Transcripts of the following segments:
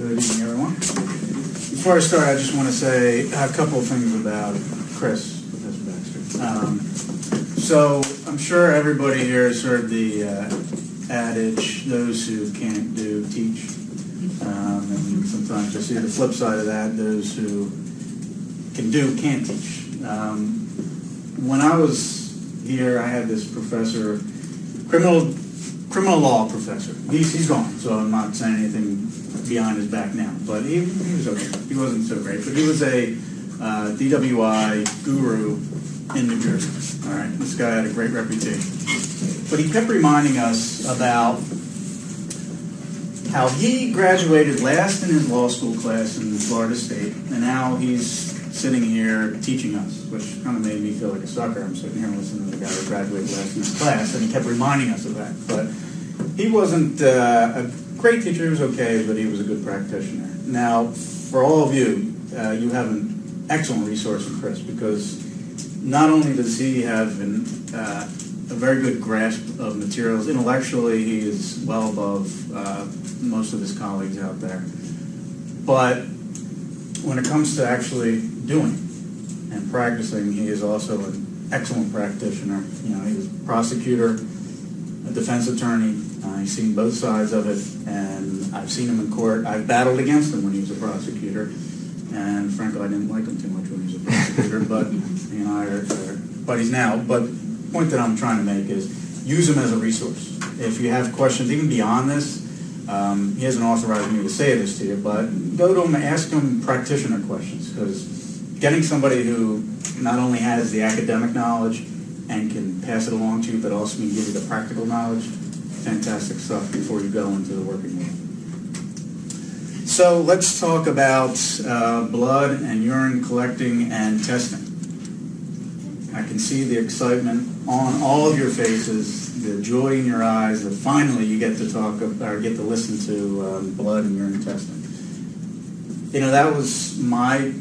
Good evening, everyone. Before I start, I just want to say a couple of things about Chris, Professor Baxter. So I'm sure everybody here has heard the adage, those who can't do, teach. And sometimes I see the flip side of that, those who can do, can't teach. When I was here, I had this professor, criminal law professor. He's gone, so I'm not saying anything behind his back now. But he was okay. He wasn't so great, but he was a DWI guru in New Jersey. All right, this guy had a great reputation. But he kept reminding us about how he graduated last in his law school class in Florida State, and now he's sitting here teaching us, which kind of made me feel like a sucker. I'm sitting here listening to the guy who graduated last in his class, and he kept reminding us of that. But he wasn't a great teacher. He was okay, but he was a good practitioner. Now, for all of you, you have an excellent resource in Chris, because not only does he have a very good grasp of materials, intellectually he is well above most of his colleagues out there. But when it comes to actually doing and practicing, he is also an excellent practitioner. You know, he was a prosecutor, a defense attorney. He's seen both sides of it, and I've seen him in court. I've battled against him when he was a prosecutor, and frankly, I didn't like him too much when he was a prosecutor, but he and I are buddies now. But the point that I'm trying to make is use him as a resource. If you have questions, even beyond this, he hasn't authorized me to say this to you, but go to him and ask him practitioner questions, because getting somebody who not only has the academic knowledge and can pass it along to you, but also can give you the practical knowledge, fantastic stuff before you go into the working world. So let's talk about blood and urine collecting and testing. I can see the excitement on all of your faces, the joy in your eyes that finally you get to talk or get to listen to blood and urine testing. You know, that was my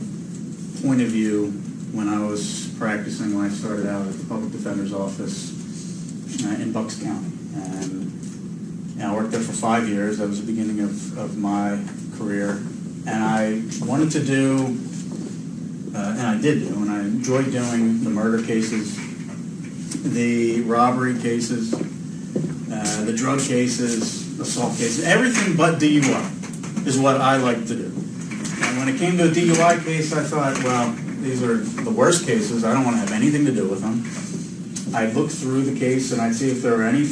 point of view when I was practicing, when I started out at the public defender's office in Bucks County. And I worked there for 5 years. That was the beginning of my career. And I wanted to do, and I did do, and I enjoyed doing the murder cases, the robbery cases, the drug cases, assault cases, everything but DUI is what I like to do. And when it came to a DUI case, I thought, well, these are the worst cases. I don't want to have anything to do with them. I'd look through the case and I'd see if there were any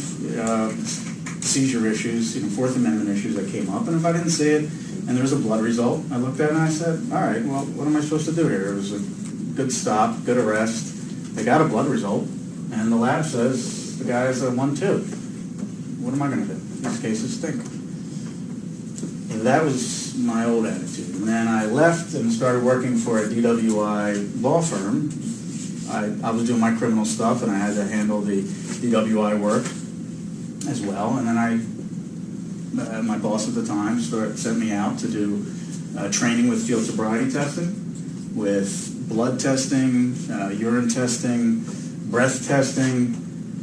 seizure issues, Fourth Amendment issues that came up. And if I didn't see it and there was a blood result, I looked at it and I said, all right, well, what am I supposed to do here? It was a good stop, good arrest. They got a blood result, and the lab says the guy is a 1-2. What am I going to do? These cases stink. And that was my old attitude. And then I left and started working for a DWI law firm. I was doing my criminal stuff, and I had to handle the DWI work as well. And then my boss at the time sent me out to do training with field sobriety testing, with blood testing, urine testing, breath testing,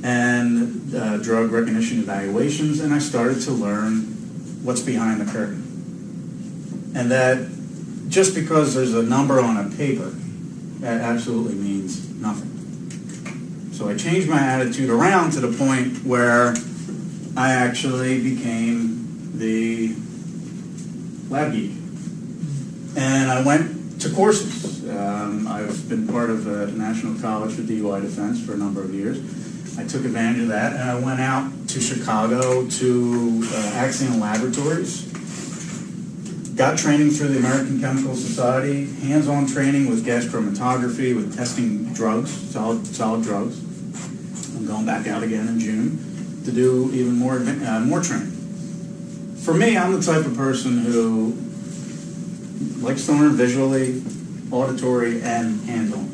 and drug recognition evaluations. And I started to learn what's behind the curtain. And that just because there's a number on a paper, that absolutely means nothing. So I changed my attitude around to the point where I actually became the lab geek. And I went to courses. I've been part of the National College for DUI Defense for a number of years. I took advantage of that, and I went out to Chicago to Axion Laboratories. Got training through the American Chemical Society, hands-on training with gas chromatography, with testing drugs, solid drugs. I'm going back out again in June to do even more training. For me, I'm the type of person who likes to learn visually, auditory, and hands-on.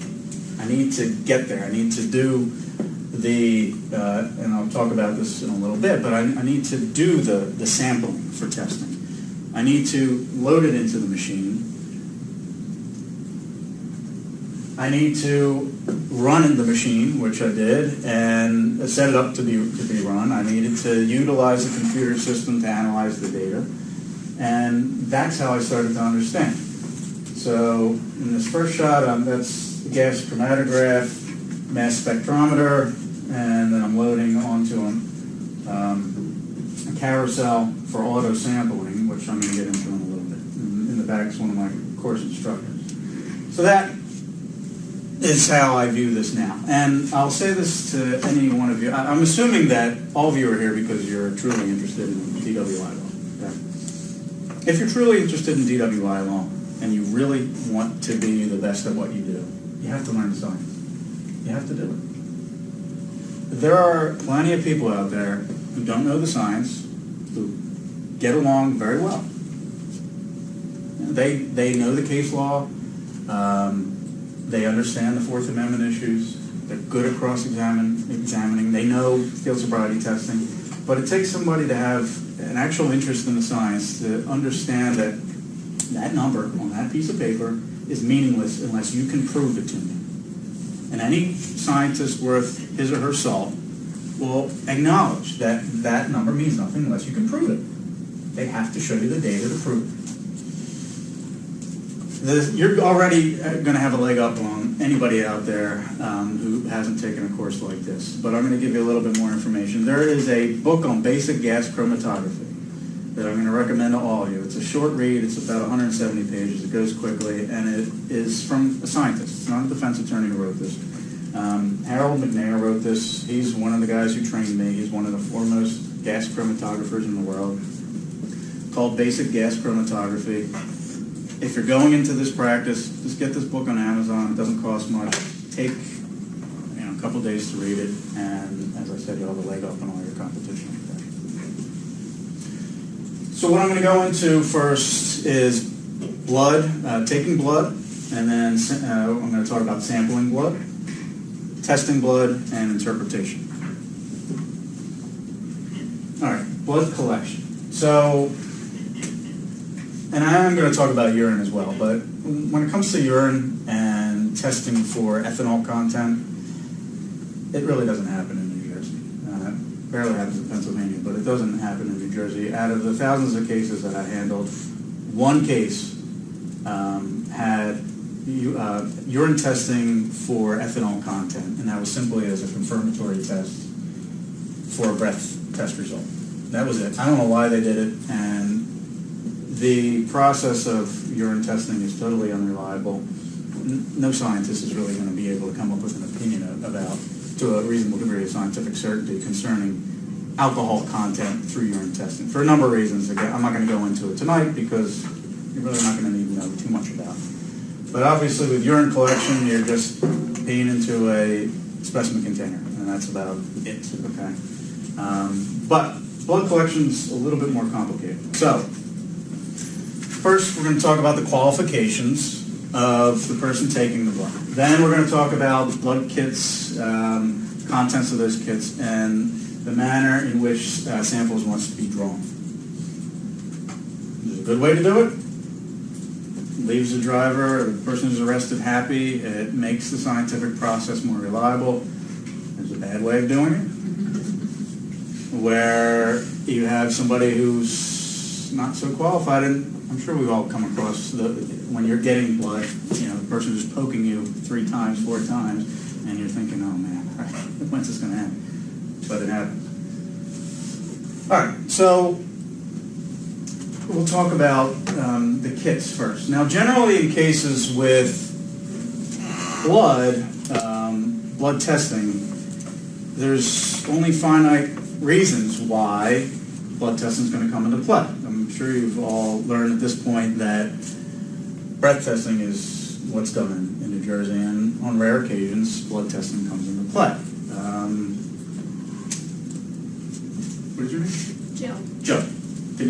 I need to get there. I need to do and I'll talk about this in a little bit, but I need to do the sampling for testing. I need to load it into the machine. I need to run in the machine, which I did, and set it up to be run. I needed to utilize the computer system to analyze the data. And that's how I started to understand. So in this first shot, that's the gas chromatograph, mass spectrometer, and then I'm loading onto a carousel for auto sampling, which I'm going to get into in a little bit. In the back is one of my course instructors. So that is how I view this now. And I'll say this to any one of you. I'm assuming that all of you are here because you're truly interested in DWI law. Okay? If you're truly interested in DWI law and you really want to be the best at what you do, you have to learn the science. You have to do it. There are plenty of people out there who don't know the science, who get along very well. They know the case law. They understand the Fourth Amendment issues. They're good at cross-examining. They know field sobriety testing. But it takes somebody to have an actual interest in the science to understand that that number on that piece of paper is meaningless unless you can prove it to me. And any scientist worth his or her salt will acknowledge that that number means nothing unless you can prove it. They have to show you the data to prove it. You're already going to have a leg up on anybody out there who hasn't taken a course like this, but I'm going to give you a little bit more information. There is a book on basic gas chromatography that I'm going to recommend to all of you. It's a short read. It's about 170 pages. It goes quickly, and it is from a scientist. It's not a defense attorney who wrote this. Harold McNair wrote this. He's one of the guys who trained me. He's one of the foremost gas chromatographers in the world. Called Basic Gas Chromatography. If you're going into this practice, just get this book on Amazon. It doesn't cost much. Take a couple days to read it, and as I said, you'll have a leg up on all your competition. So what I'm going to go into first is blood, taking blood, and then I'm going to talk about sampling blood, testing blood, and interpretation. All right, blood collection. So, and I am going to talk about urine as well, but when it comes to urine and testing for ethanol content, it really doesn't happen in New Jersey. It barely happens in Pennsylvania, but it doesn't happen in New Jersey. Out of the thousands of cases that I handled, one case had urine testing for ethanol content, and that was simply as a confirmatory test for a breath test result. That was it. I don't know why they did it, and the process of urine testing is totally unreliable. No scientist is really going to be able to come up with an opinion about, to a reasonable degree of scientific certainty, concerning alcohol content through urine testing. For a number of reasons. Again, I'm not going to go into it tonight because you're really not going to need to know too much about it. But obviously with urine collection, you're just peeing into a specimen container, and that's about it, okay? But blood collection's a little bit more complicated. So, first we're going to talk about the qualifications of the person taking the blood. Then we're going to talk about blood kits, contents of those kits, and the manner in which samples must be drawn. There's a good way to do it. Leaves the driver, the person who's arrested, happy. It makes the scientific process more reliable. There's a bad way of doing it, where you have somebody who's not so qualified, and I'm sure we've all come across when you're getting blood, the person who's poking you 3 times, 4 times, and you're thinking, oh man, when's this going to happen? But it happens. All right, so we'll talk about the kits first. Now, generally in cases with blood testing, there's only finite reasons why blood testing is going to come into play. I'm sure you've all learned at this point that breath testing is what's done in New Jersey, and on rare occasions, blood testing comes into play. What is your name? Joe. Can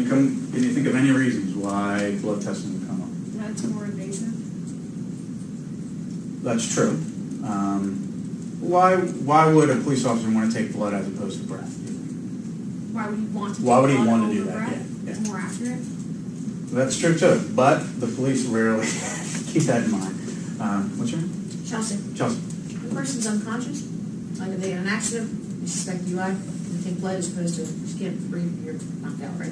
you think of any reasons why blood testing would come up? That's more invasive. That's true. Why would a police officer want to take blood as opposed to breath? Why would he want to? Why would he want to do over that? breath? Yeah. It's more accurate. That's true too. But the police rarely keep that in mind. What's your name? Chelsea. The person's unconscious, like if they had an accident, you suspect DUI, you take blood as opposed to skin, breathe, you're knocked out, right?